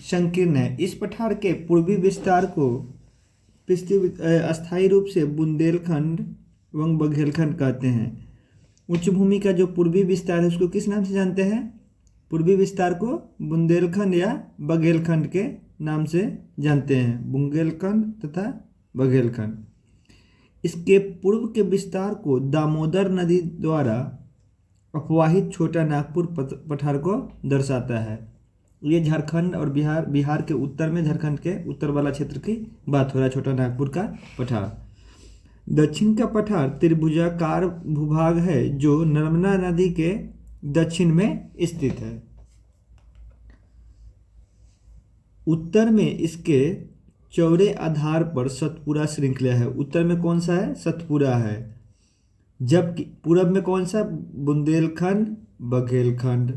संकीर्ण है। इस पठार के पूर्वी विस्तार को अस्थायी रूप से बुंदेलखंड एवं बघेलखंड कहते हैं। उच्च भूमि का जो पूर्वी विस्तार है उसको किस नाम से जानते हैं? पूर्वी विस्तार को बुंदेलखंड या बघेलखंड के नाम से जानते हैं, बुंदेलखंड तथा बघेलखंड। इसके पूर्व के विस्तार को दामोदर नदी द्वारा अपवाहित छोटा नागपुर पठार को दर्शाता है। ये झारखंड और बिहार के उत्तर में, झारखंड के उत्तर वाला क्षेत्र की बात हो रहा है, छोटा नागपुर का पठार। दक्षिण का पठार त्रिभुजाकार भूभाग है जो नर्मदा नदी के दक्षिण में स्थित है। उत्तर में इसके चौड़े आधार पर सतपुरा श्रृंखला है। उत्तर में कौन सा है? सतपुरा है। जबकि पूर्व में कौन सा? बुंदेलखंड, बघेलखंड।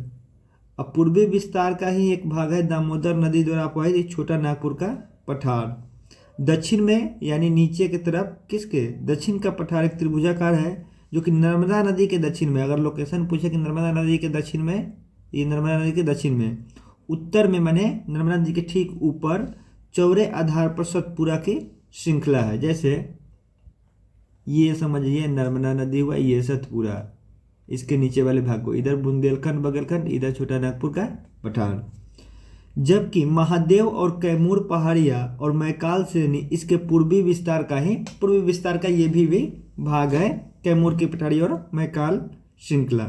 अब पूर्वी विस्तार का ही एक भाग है दामोदर नदी द्वारा अपवाहित छोटा नागपुर का पठार। दक्षिण में यानी नीचे की तरफ किसके? दक्षिण का पठार एक त्रिभुजाकार है जो कि नर्मदा नदी के दक्षिण में, अगर लोकेशन पूछे कि नर्मदा नदी के दक्षिण में, ये नर्मदा नदी के दक्षिण में। उत्तर में माने नर्मदा नदी के ठीक ऊपर चौड़े आधार पर सतपुरा की श्रृंखला है। जैसे ये समझिए नर्मदा नदी हुआ, ये सतपुरा, इसके नीचे वाले भाग को इधर बुंदेलखंड बघेलखंड, इधर छोटा नागपुर का पठार। जबकि महादेव और कैमूर पहाड़िया और मैकाल श्रेणी इसके पूर्वी विस्तार का ही, पूर्वी विस्तार का ये भी भाग है, कैमूर की पठारी और मैकाल श्रृंखला।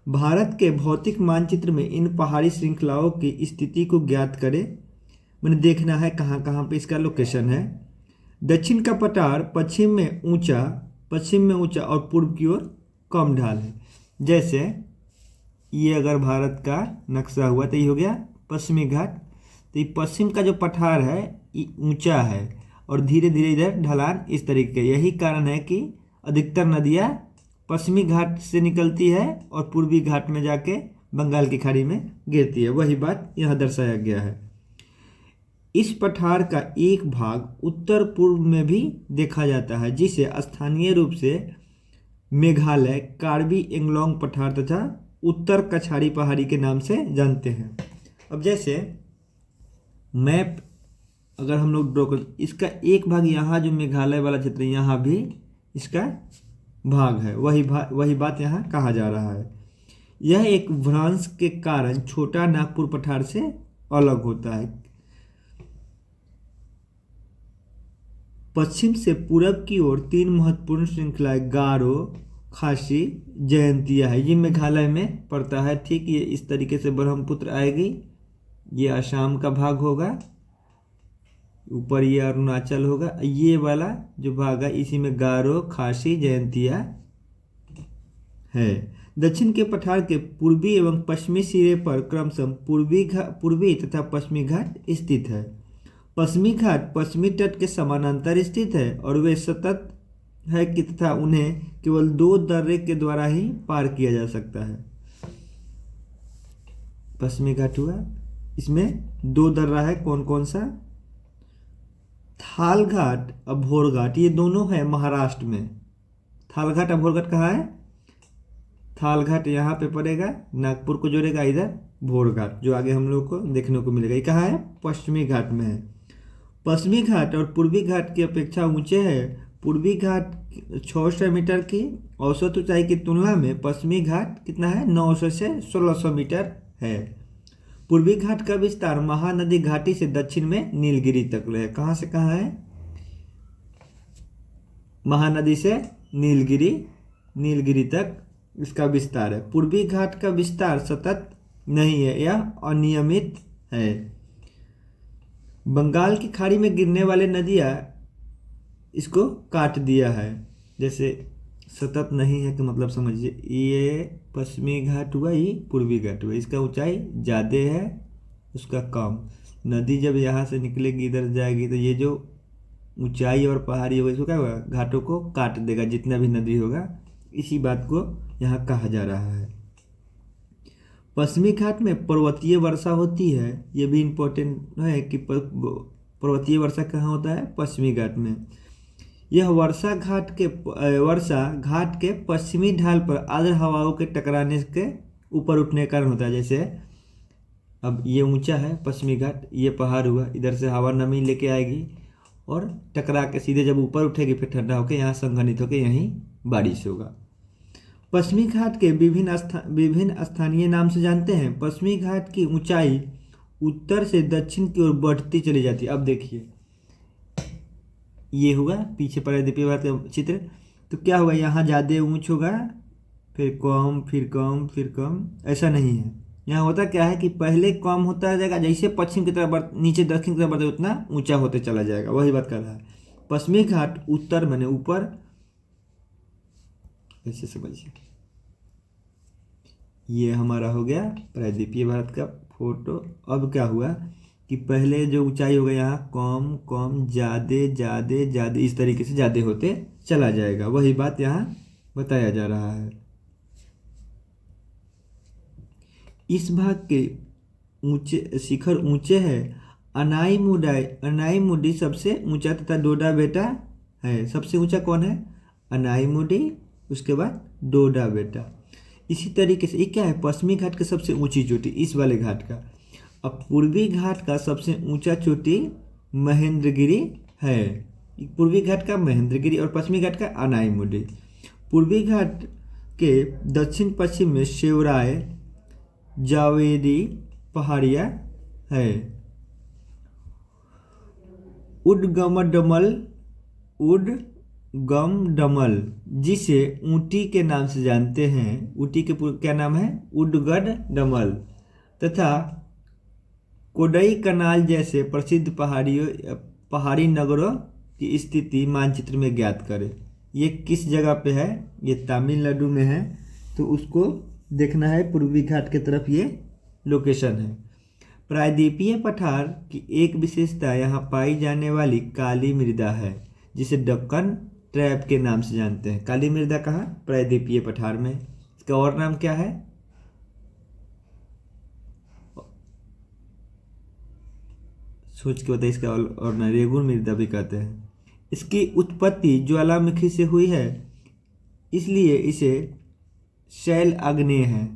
भारत के भौतिक मानचित्र में इन पहाड़ी श्रृंखलाओं की स्थिति को ज्ञात करें, मैंने देखना है कहाँ कहाँ पे इसका लोकेशन है। दक्षिण का पठार पश्चिम में ऊंचा और पूर्व की ओर कम ढाल है। जैसे ये अगर भारत का नक्शा हुआ तो ये हो गया पश्चिमी घाट, तो ये पश्चिम का जो पठार है ये ऊंचा है और धीरे धीरे इधर ढलान इस तरीके का। यही कारण है कि अधिकतर नदियाँ पश्चिमी घाट से निकलती है और पूर्वी घाट में जाके बंगाल की खाड़ी में गिरती है। वही बात यहाँ दर्शाया गया है। इस पठार का एक भाग उत्तर पूर्व में भी देखा जाता है जिसे स्थानीय रूप से मेघालय कार्बी एंगलोंग पठार तथा उत्तर कछाड़ी पहाड़ी के नाम से जानते हैं। अब जैसे मैप अगर हम लोग ड्रॉ कर, इसका एक भाग यहाँ जो मेघालय वाला क्षेत्र है यहाँ भी इसका भाग है, वही बात यहाँ कहा जा रहा है। यह एक भ्रंश के कारण छोटा नागपुर पठार से अलग होता है। पश्चिम से पूरब की ओर तीन महत्वपूर्ण श्रृंखलाएं गारो, खासी, जयंतिया है। ये मेघालय में पड़ता है। ठीक ये इस तरीके से ब्रह्मपुत्र आएगी, ये असम का भाग होगा, ऊपर ये अरुणाचल होगा। ये वाला जो भाग है इसी में गारो, खासी, जयंतिया है। दक्षिण के पठार के पूर्वी एवं पश्चिमी सिरे पर क्रमशः पूर्वी तथा पश्चिमी घाट स्थित है। पश्चिमी घाट पश्चिमी तट के समानांतर स्थित है और वे सतत है कि तथा उन्हें केवल दो दर्रे के द्वारा ही पार किया जा सकता है। पश्चिमी घाट हुआ, इसमें दो दर्रा है, कौन कौन सा? थाल घाट, अभोर घाट, ये दोनों है महाराष्ट्र में। थाल घाट, अभोर घाट कहाँ है? थाल घाट यहाँ पे पड़ेगा, नागपुर को जोड़ेगा, इधर भोर घाट जो आगे हम लोग को देखने को मिलेगा। ये कहाँ है? पश्चिमी घाट में है। पश्चिमी घाट और पूर्वी घाट की अपेक्षा ऊंचे है। पूर्वी घाट 600 मीटर की औसत ऊंचाई की तुलना में पश्चिमी घाट कितना है? 900 से 1600 मीटर है। पूर्वी घाट का विस्तार महानदी घाटी से दक्षिण में नीलगिरी तक है। कहाँ से कहाँ है? महानदी से नीलगिरी तक इसका विस्तार है। पूर्वी घाट का विस्तार सतत नहीं है, यह अनियमित है। बंगाल की खाड़ी में गिरने वाले नदियाँ इसको काट दिया है। जैसे सतत नहीं है कि मतलब समझिए ये पश्चिमी घाट हुआ, ये पूर्वी घाट हुआ, इसका ऊंचाई ज़्यादा है उसका कम। नदी जब यहाँ से निकलेगी इधर जाएगी तो ये जो ऊंचाई और पहाड़ी होगा इसको क्या होगा? घाटों को काट देगा, जितना भी नदी होगा। इसी बात को यहाँ कहा जा रहा है। पश्चिमी घाट में पर्वतीय वर्षा होती है। ये भी इम्पोर्टेंट है कि पर्वतीय वर्षा कहाँ होता है? पश्चिमी घाट में। यह वर्षा घाट के पश्चिमी ढाल पर आर्द्र हवाओं के टकराने के ऊपर उठने के कारण होता है। जैसे अब ये ऊंचा है पश्चिमी घाट, ये पहाड़ हुआ, इधर से हवा नमी लेके आएगी और टकरा के सीधे जब ऊपर उठेगी फिर ठंडा होकर यहाँ संघनित होकर यहीं बारिश होगा। पश्चिमी घाट के विभिन्न स्थानीय नाम से जानते हैं। पश्चिमी घाट की ऊंचाई उत्तर से दक्षिण की ओर बढ़ती चली जाती है। अब देखिए ये हुआ पीछे प्रायद्वीपीय भारत का चित्र, तो क्या होगा, यहाँ ज़्यादा ऊंच होगा फिर कम फिर कम फिर कम, ऐसा नहीं है। यहाँ होता क्या है कि पहले कम होता जाएगा, जैसे पश्चिम की तरफ नीचे दक्षिण की तरफ बढ़ते उतना ऊंचा होते चला जाएगा, वही बात कर रहा है। पश्चिमी घाट उत्तर माने ऊपर, ऐसे समझिए। ये हमारा हो गया प्रायद्वीपीय भारत का फोटो। अब क्या हुआ कि पहले जो ऊंचाई होगा यहाँ कम कम ज़्यादा ज़्यादा ज़्यादा इस तरीके से ज़्यादा होते चला जाएगा, वही बात यहाँ बताया जा रहा है। इस भाग के ऊंचे शिखर ऊंचे है। अनाईमुडी सबसे ऊंचा तथा डोडा बेटा है। सबसे ऊंचा कौन है? अनाईमुडी, उसके बाद डोडा बेटा। इसी तरीके से ये क्या है, पश्चिमी घाट की सबसे ऊंची चोटी इस वाले घाट का। अब पूर्वी घाट का सबसे ऊंचा चोटी महेंद्रगिरी है। पूर्वी घाट का महेंद्रगिरी और पश्चिमी घाट का अनाईमुडी। पूर्वी घाट के दक्षिण पश्चिम में शेवराय जावेरी पहाड़ियाँ है। उडगमडमल जिसे ऊटी के नाम से जानते हैं, ऊटी के क्या नाम है? उडगडमल, तथा कोडई कनाल जैसे प्रसिद्ध पहाड़ी नगरों की स्थिति मानचित्र में ज्ञात करें। ये किस जगह पे है? ये तमिलनाडु में है, तो उसको देखना है। पूर्वी घाट की तरफ ये लोकेशन है। प्रायद्वीपीय पठार की एक विशेषता यहाँ पाई जाने वाली काली मृदा है, जिसे दक्कन ट्रैप के नाम से जानते हैं। काली मृदा कहाँ? प्रायद्वीपीय पठार में। इसका और नाम क्या है? सोच के बताइए इसका और ना, रेगुन मृदा भी कहते हैं। इसकी उत्पत्ति ज्वालामुखी से हुई है, इसलिए इसे शैल आग्नेय है।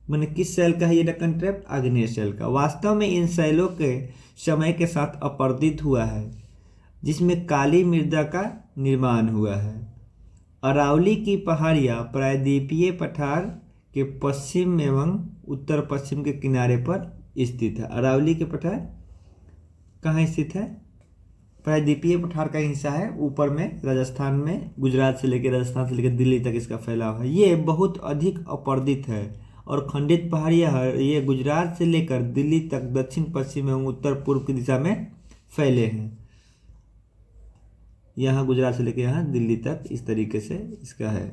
मैंने किस शैल का है ये दक्कन ट्रैप? आग्नेय शैल का। वास्तव में इन शैलों के समय के साथ अपरदित हुआ है, जिसमें काली मृदा का निर्माण हुआ है। अरावली की पहाड़ियाँ प्रायद्वीपीय पठार के पश्चिम एवं उत्तर पश्चिम के किनारे पर स्थित है। अरावली के पठार कहाँ स्थित है? प्रायद्वीपीय पठार का हिस्सा है, ऊपर में राजस्थान में, गुजरात से लेकर राजस्थान से लेकर दिल्ली तक इसका फैलाव है। ये बहुत अधिक अपरदित है और खंडित पहाड़ियाँ है। ये गुजरात से लेकर दिल्ली तक दक्षिण पश्चिम एवं उत्तर पूर्व की दिशा में फैले हैं। यहाँ गुजरात से लेकर यहाँ दिल्ली तक इस तरीके से इसका है।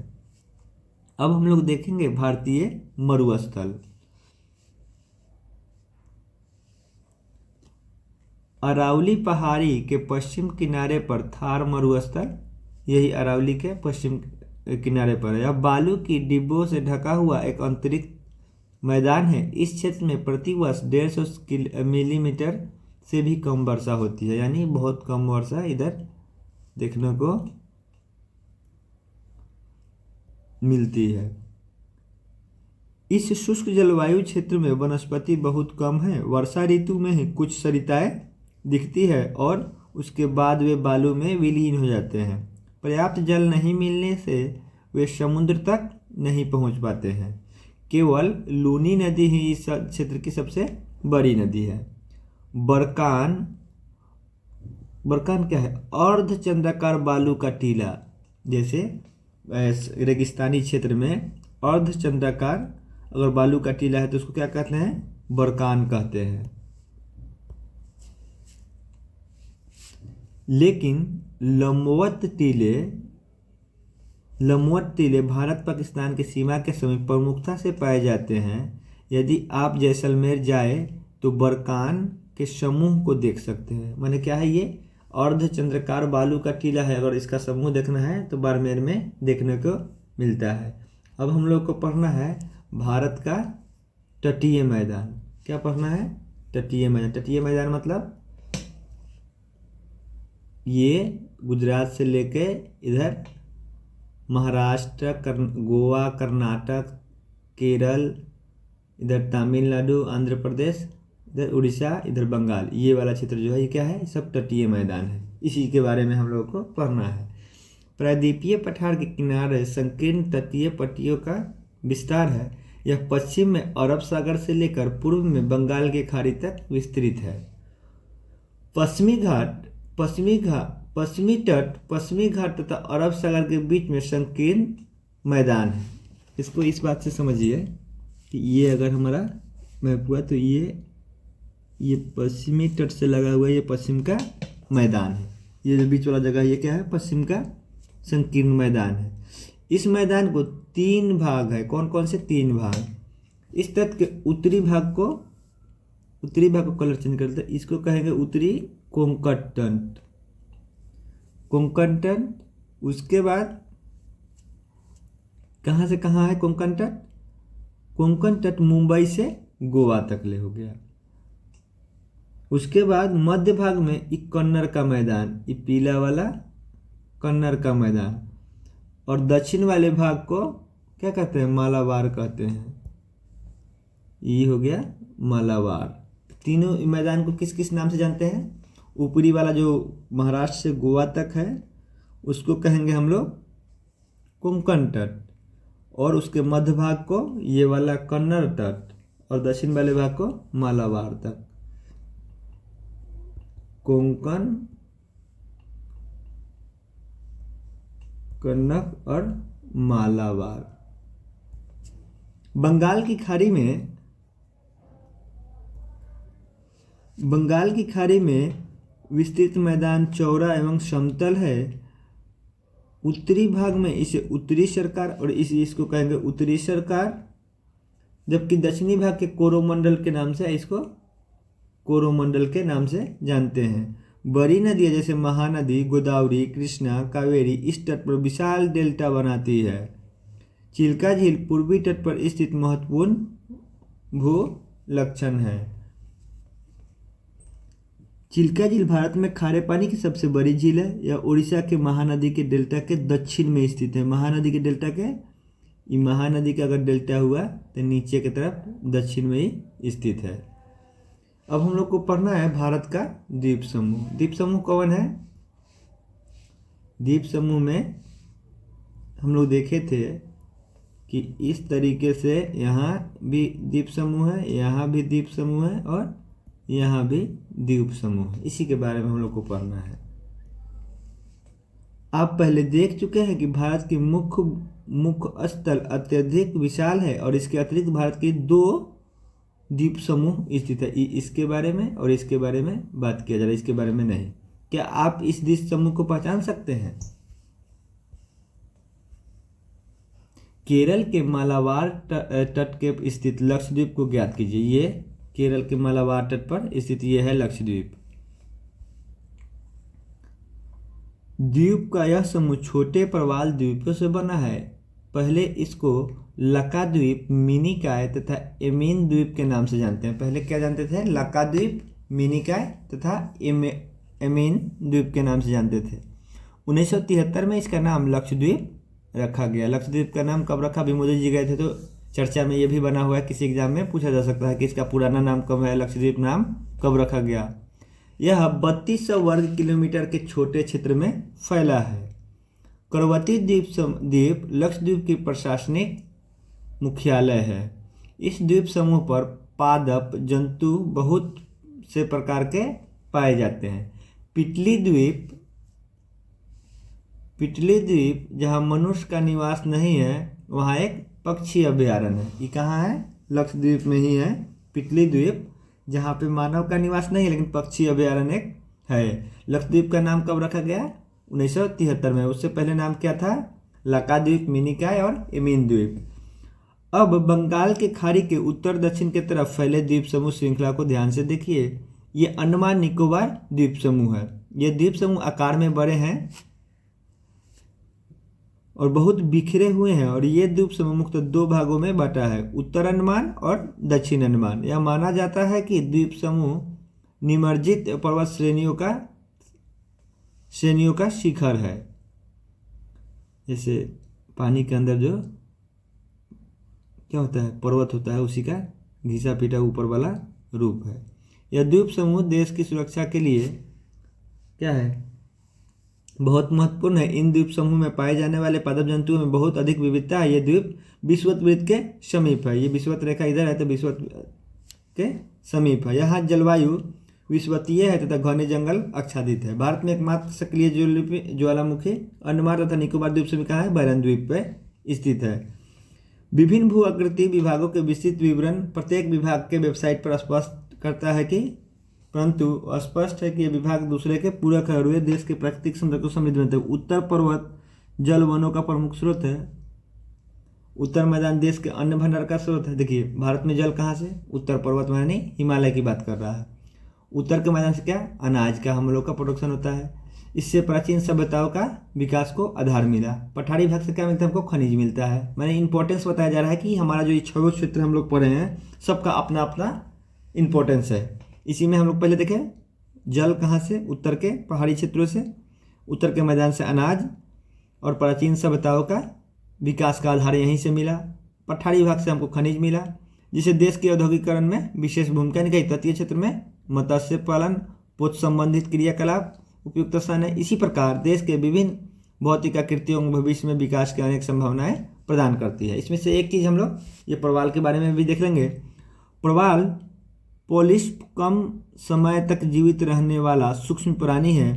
अब हम लोग देखेंगे भारतीय मरुस्थल। अरावली पहाड़ी के पश्चिम किनारे पर थार मरुस्थल, यही अरावली के पश्चिम किनारे पर है। यह बालू की डिब्बों से ढका हुआ एक अंतरिक्ष मैदान है। इस क्षेत्र में प्रतिवर्ष 150 मिलीमीटर से भी कम वर्षा होती है, यानी बहुत कम वर्षा इधर देखने को मिलती है। इस शुष्क जलवायु क्षेत्र में वनस्पति बहुत कम है। वर्षा ऋतु में ही कुछ सरिताएं दिखती है और उसके बाद वे बालू में विलीन हो जाते हैं। पर्याप्त जल नहीं मिलने से वे समुद्र तक नहीं पहुंच पाते हैं। केवल लूनी नदी ही इस क्षेत्र की सबसे बड़ी नदी है। बरकान क्या है? अर्धचंद्राकार बालू का टीला। जैसे रेगिस्तानी क्षेत्र में अर्धचंद्राकार अगर बालू का टीला है तो उसको क्या कहते हैं? बरकान कहते हैं। लेकिन लंबवत टीले भारत पाकिस्तान की सीमा के समीप प्रमुखता से पाए जाते हैं। यदि आप जैसलमेर जाए तो बरकान के समूह को देख सकते हैं। माने क्या है? ये अर्धचंद्राकार बालू का टीला है। अगर इसका समूह देखना है तो बाड़मेर में देखने को मिलता है। अब हम लोग को पढ़ना है भारत का तटीय मैदान। क्या पढ़ना है? तटीय मैदान। तटीय मैदान मतलब ये गुजरात से लेके इधर महाराष्ट्र, गोवा, कर्नाटक, केरल, इधर तमिलनाडु, आंध्र प्रदेश इधर उड़ीसा, इधर बंगाल, ये वाला क्षेत्र जो है ये क्या है, सब तटीय मैदान है। इसी के बारे में हम लोगों को पढ़ना है। प्रायद्वीपीय पठार के किनारे संकीर्ण तटीय पट्टियों का विस्तार है। यह पश्चिम में अरब सागर से लेकर पूर्व में बंगाल की खाड़ी तक विस्तृत है। पश्चिमी घाट तथा अरब सागर के बीच में संकीर्ण मैदान है। इसको इस बात से समझिए कि ये अगर हमारा मैप हुआ तो ये पश्चिमी तट से लगा हुआ है, ये पश्चिम का मैदान है। ये जो बीच वाला जगह ये क्या है, पश्चिम का संकीर्ण मैदान है। इस मैदान को 3 भाग है। कौन कौन से 3 भाग? इस तट के उत्तरी भाग को कलर चेंज करते हैं, इसको कहेंगे उत्तरी कोंकण तट। उसके बाद कहाँ से कहाँ है कोंकण तट? कोंकण तट मुंबई से गोवा तक ले हो गया। उसके बाद मध्य भाग में एक कन्नड़ का मैदान, ये पीला वाला कन्नड़ का मैदान, और दक्षिण वाले भाग को क्या कहते हैं, मालाबार कहते हैं। ये हो गया मालाबार। तीनों मैदान को किस किस नाम से जानते हैं? ऊपरी वाला जो महाराष्ट्र से गोवा तक है उसको कहेंगे हम लोग कोंकण तट, और उसके मध्य भाग को ये वाला कन्नड़ तट, और दक्षिण वाले भाग को मालाबार तक। कोंकण, कन्नड़ और मालाबार। बंगाल की खाड़ी में विस्तृत मैदान चौड़ा एवं समतल है। उत्तरी भाग में इसे उत्तरी सरकार और इसको कहेंगे उत्तरी सरकार, जबकि दक्षिणी भाग के कोरोमंडल के नाम से इसको कोरोमंडल के नाम से जानते हैं। बड़ी नदियाँ जैसे महानदी, गोदावरी, कृष्णा, कावेरी इस तट पर विशाल डेल्टा बनाती है। चिल्का झील पूर्वी तट पर स्थित महत्वपूर्ण भू लक्षण है। चिल्का झील भारत में खारे पानी की सबसे बड़ी झील है। यह उड़ीसा के महानदी के डेल्टा के दक्षिण में स्थित है। महानदी के डेल्टा के, ये महानदी का अगर डेल्टा हुआ तो नीचे की तरफ दक्षिण में ही स्थित है। अब हम लोग को पढ़ना है भारत का द्वीप समूह। द्वीप समूह कौन है? द्वीप समूह में हम लोग देखे थे कि इस तरीके से यहाँ भी द्वीप समूह है, यहाँ भी द्वीप समूह है, और यहाँ भी द्वीप समूह है। इसी के बारे में हम लोग को पढ़ना है। आप पहले देख चुके हैं कि भारत की मुख्य स्थल अत्यधिक विशाल है, और इसके अतिरिक्त भारत के 2 द्वीप समूह स्थित है। इसके बारे में और इसके बारे में बात किया जा रहा है, इसके बारे में नहीं। क्या आप इस द्वीप समूह को पहचान सकते हैं? केरल के मालाबार तट के स्थित लक्षद्वीप को ज्ञात कीजिए। ये केरल के मालाबार तट पर स्थित ये है लक्षद्वीप। द्वीप का यह समूह छोटे प्रवाल द्वीपों से बना है। पहले इसको लकाद्वीप, मिनिकॉय तथा एमीन द्वीप के नाम से जानते हैं। पहले क्या जानते थे? लकाद्वीप, मिनिकॉय तथा एमीन द्वीप के नाम से जानते थे। 1973 में इसका नाम लक्षद्वीप रखा गया। लक्षद्वीप का नाम कब रखा? अभी मोदी जी गए थे तो चर्चा में ये भी बना हुआ है, किसी एग्जाम में पूछा जा सकता है कि इसका पुराना नाम कब है, लक्षद्वीप नाम कब रखा गया। यह 3200 वर्ग किलोमीटर के छोटे क्षेत्र में फैला है। करवती द्वीप लक्षद्वीप की प्रशासनिक मुख्यालय है। इस द्वीप समूह पर पादप जंतु बहुत से प्रकार के पाए जाते हैं। पिटली द्वीप जहाँ मनुष्य का निवास नहीं है, वहाँ एक पक्षी अभयारण्य है। ये कहाँ है? लक्षद्वीप में ही है पिटली द्वीप, जहाँ पे मानव का निवास नहीं है लेकिन पक्षी अभयारण्य है। लक्षद्वीप का नाम कब रखा गया? 1973 में। उससे पहले नाम क्या था? लकाद्वीप, मिनिकॉय और एमीन द्वीप। अब बंगाल के खाड़ी के उत्तर दक्षिण की तरफ फैले द्वीप समूह श्रृंखला को ध्यान से देखिए। ये अंडमान निकोबार द्वीप समूह है। ये द्वीप समूह आकार में बड़े हैं और बहुत बिखरे हुए हैं, और ये द्वीप समूह मुख्यतः 2 भागों में बटा है, उत्तर अंडमान और दक्षिण अंडमान। यह माना जाता है कि द्वीप समूह निमज्जित पर्वत श्रेणियों का शिखर है। जैसे पानी के अंदर जो क्या होता है, पर्वत होता है, उसी का घिसा पीटा ऊपर वाला रूप है। यह द्वीप समूह देश की सुरक्षा के लिए क्या है, बहुत महत्वपूर्ण है। इन द्वीप समूह में पाए जाने वाले पादप जंतुओं में बहुत अधिक विविधता है। ये द्वीप विषुवत वृत्त के समीप है। ये विषुवत रेखा इधर है तो विषुवत के समीप है। यहाँ जलवायु विषुवतीय है तथा घने जंगल आच्छादित है। भारत में एकमात्र सक्रिय ज्वालामुखी अंडमान तथा निकोबार द्वीप समूह कहाँ है, बैरन द्वीप पे स्थित है। विभिन्न भू आकृति विभागों के विस्तृत विवरण प्रत्येक विभाग के वेबसाइट पर स्पष्ट करता है कि परंतु स्पष्ट है कि ये विभाग दूसरे के पूरक है और वे देश के प्राकृतिक सौंदर्य को समृद्ध बनते हैं। उत्तर पर्वत जल वनों का प्रमुख स्रोत है। उत्तर मैदान देश के अन्न भंडार का स्रोत है। देखिए भारत में जल कहाँ से, उत्तर पर्वत यानी हिमालय की बात कर रहा है। उत्तर के मैदान से क्या, अनाज का हम लोग का प्रोडक्शन होता है। इससे प्राचीन सभ्यताओं का विकास को आधार मिला। पठारी भाग से क्या मिलता है, हमको खनिज मिलता है। मैंने इंपॉर्टेंस बताया जा रहा है कि हमारा जो ये 6 क्षेत्र हम लोग पढ़े हैं सबका अपना अपना इंपॉर्टेंस है। इसी में हम लोग पहले देखें जल कहाँ से, उत्तर के पहाड़ी क्षेत्रों से, उत्तर के मैदान से अनाज और प्राचीन सभ्यताओं का विकास का आधार यहीं से मिला। पठारी भाग से हमको खनिज मिला जिसे देश के औद्योगिकरण में विशेष भूमिका निभाई। तटीय क्षेत्र में मत्स्य पालन, पोत संबंधित क्रियाकलाप उपयुक्त स्थान है। इसी प्रकार देश के विभिन्न भौतिक आकृतियों भविष्य में विकास की अनेक संभावनाएं प्रदान करती है। इसमें से एक चीज़ हम लोग ये प्रवाल के बारे में भी देख लेंगे। प्रवाल पोलिस्प कम समय तक जीवित रहने वाला सूक्ष्म प्राणी है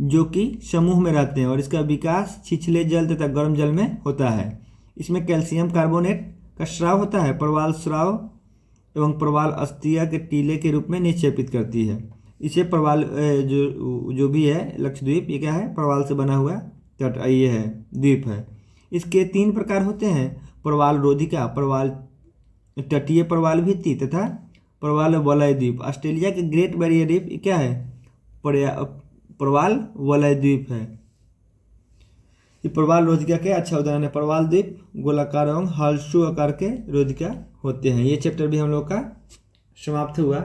जो कि समूह में रहते हैं और इसका विकास छिछले जल तथा गर्म जल में होता है। इसमें कैल्शियम कार्बोनेट का स्राव होता है। प्रवाल स्राव एवं प्रवाल अस्थिया के टीले के रूप में निक्षेपित करती है। इसे प्रवाल जो भी है लक्षद्वीप, ये क्या है, प्रवाल से बना हुआ तट ये है द्वीप है। इसके 3 प्रकार होते हैं, प्रवाल रोधिका, प्रवाल तटीय प्रवाल भित्ति तथा प्रवाल वलय द्वीप। ऑस्ट्रेलिया के ग्रेट बैरियर रीफ क्या है, प्रवाल वलय द्वीप है। ये प्रवाल रोधिका के अच्छा उदाहरण है। प्रवाल द्वीप गोलाकार एवं हल्सू आकार के रोधिका होते हैं। ये चैप्टर भी हम लोग का समाप्त हुआ।